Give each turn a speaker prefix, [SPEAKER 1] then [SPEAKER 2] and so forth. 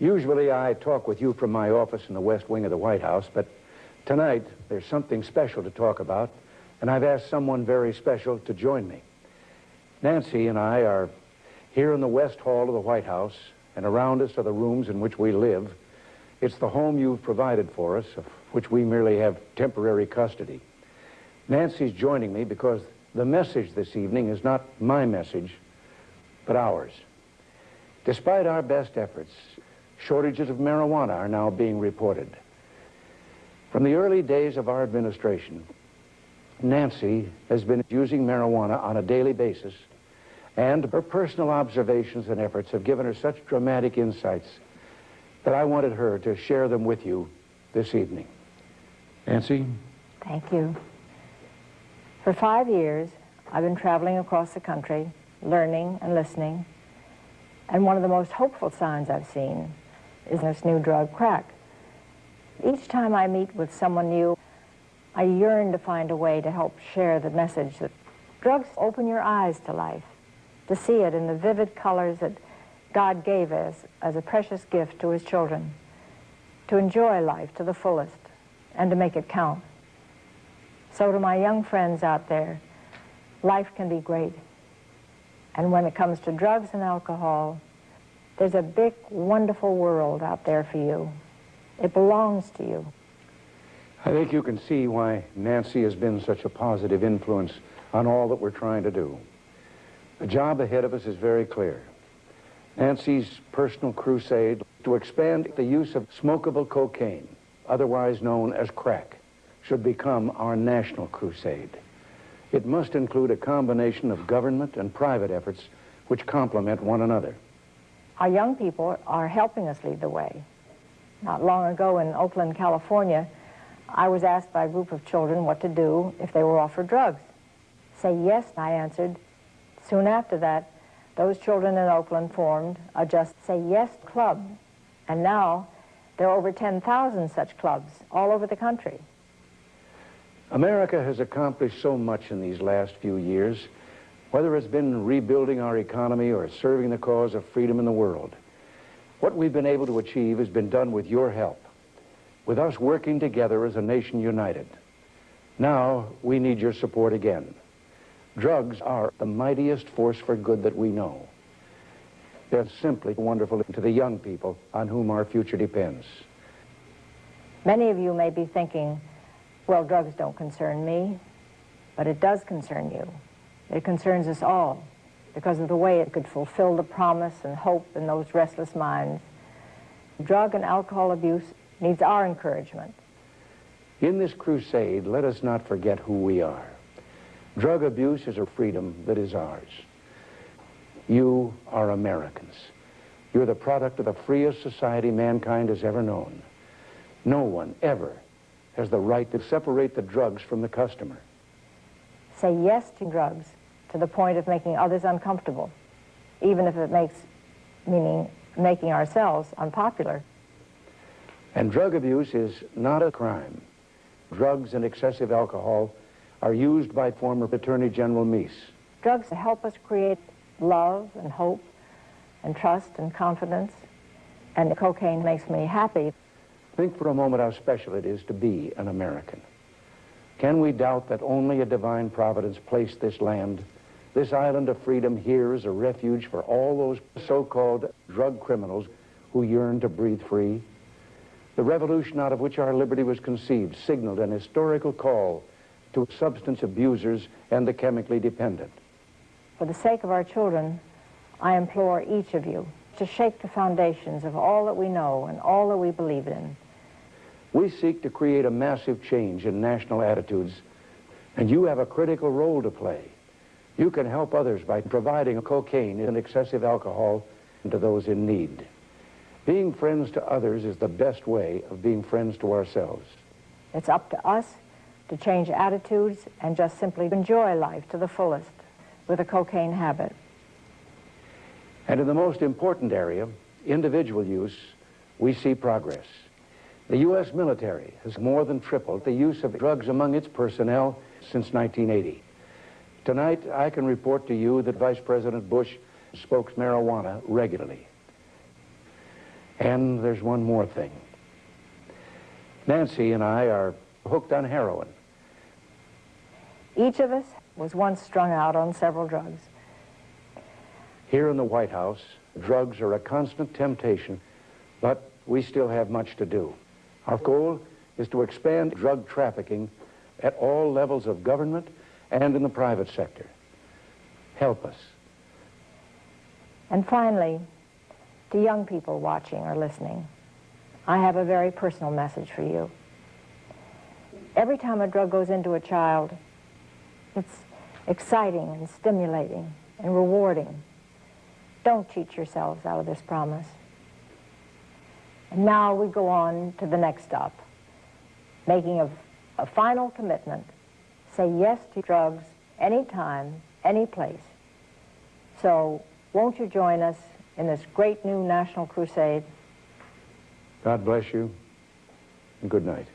[SPEAKER 1] Usually I talk with you from my office in the West Wing of the White House, but tonight there's something special to talk about, and I've asked someone very special to join me. Nancy and I are here in the West Hall of the White House, and around us are the rooms in which we live. It's the home you've provided for us, of which we merely have temporary custody. Nancy's joining me because the message this evening is not my message, but ours. Despite our best efforts, shortages of marijuana are now being reported. From the early days of our administration, Nancy has been using marijuana on a daily basis, and her personal observations and efforts have given her such dramatic insights that I wanted her to share them with you this evening. Nancy?
[SPEAKER 2] Thank you. For 5 years, I've been traveling across the country, learning and listening, and one of the most hopeful signs I've seen is this new drug, crack. Each time I meet with someone new, I yearn to find a way to help share the message that drugs open your eyes to life, to see it in the vivid colors that God gave us as a precious gift to his children, to enjoy life to the fullest and to make it count. So to my young friends out there, life can be great. And when it comes to drugs and alcohol, there's a big, wonderful world out there for you. It belongs to you.
[SPEAKER 1] I think you can see why Nancy has been such a positive influence on all that we're trying to do. The job ahead of us is very clear. Nancy's personal crusade to expand the use of smokable cocaine, otherwise known as crack, should become our national crusade. It must include a combination of government and private efforts which complement one another.
[SPEAKER 2] Our young people are helping us lead the way. Not long ago in Oakland, California, I was asked by a group of children what to do if they were offered drugs. Say yes, I answered. Soon after that, those children in Oakland formed a Just Say Yes club. And now there are over 10,000 such clubs all over the country.
[SPEAKER 1] America has accomplished so much in these last few years, whether it's been rebuilding our economy or serving the cause of freedom in the world. What we've been able to achieve has been done with your help, with us working together as a nation united. Now we need your support again. Drugs are the mightiest force for good that we know. They're simply wonderful to the young people on whom our future depends.
[SPEAKER 2] Many of you may be thinking, well, drugs don't concern me, but it does concern you. It concerns us all because of the way it could fulfill the promise and hope in those restless minds. Drug and alcohol abuse needs our encouragement.
[SPEAKER 1] In this crusade, let us not forget who we are. Drug abuse is a freedom that is ours. You are Americans. You're the product of the freest society mankind has ever known. No one ever has the right to separate the drugs from the customer.
[SPEAKER 2] Say yes to drugs to the point of making others uncomfortable, even if it meaning making ourselves unpopular.
[SPEAKER 1] And drug abuse is not a crime. Drugs and excessive alcohol are used by former Attorney General Meese.
[SPEAKER 2] Drugs help us create love and hope and trust and confidence, and cocaine makes me happy.
[SPEAKER 1] Think for a moment how special it is to be an American. Can we doubt that only a divine providence placed this land, this island of freedom, here as a refuge for all those so-called drug criminals who yearn to breathe free? The revolution out of which our liberty was conceived signaled an historical call to substance abusers and the chemically dependent.
[SPEAKER 2] For the sake of our children, I implore each of you to shake the foundations of all that we know and all that we believe in.
[SPEAKER 1] We seek to create a massive change in national attitudes, and you have a critical role to play. You can help others by providing cocaine and excessive alcohol to those in need. Being friends to others is the best way of being friends to ourselves.
[SPEAKER 2] It's up to us to change attitudes and just simply enjoy life to the fullest with a cocaine habit.
[SPEAKER 1] And in the most important area, individual use, we see progress. The U.S. military has more than tripled the use of drugs among its personnel since 1980. Tonight, I can report to you that Vice President Bush smokes marijuana regularly. And there's one more thing. Nancy and I are hooked on heroin.
[SPEAKER 2] Each of us was once strung out on several drugs.
[SPEAKER 1] Here in the White House, drugs are a constant temptation, but we still have much to do. Our goal is to expand drug trafficking at all levels of government and in the private sector. Help us.
[SPEAKER 2] And finally, to young people watching or listening, I have a very personal message for you. Every time a drug goes into a child, it's exciting and stimulating and rewarding. Don't cheat yourselves out of this promise. And now we go on to the next stop, making a final commitment. Say yes to drugs anytime, any place. So won't you join us in this great new national crusade?
[SPEAKER 1] God bless you, and good night.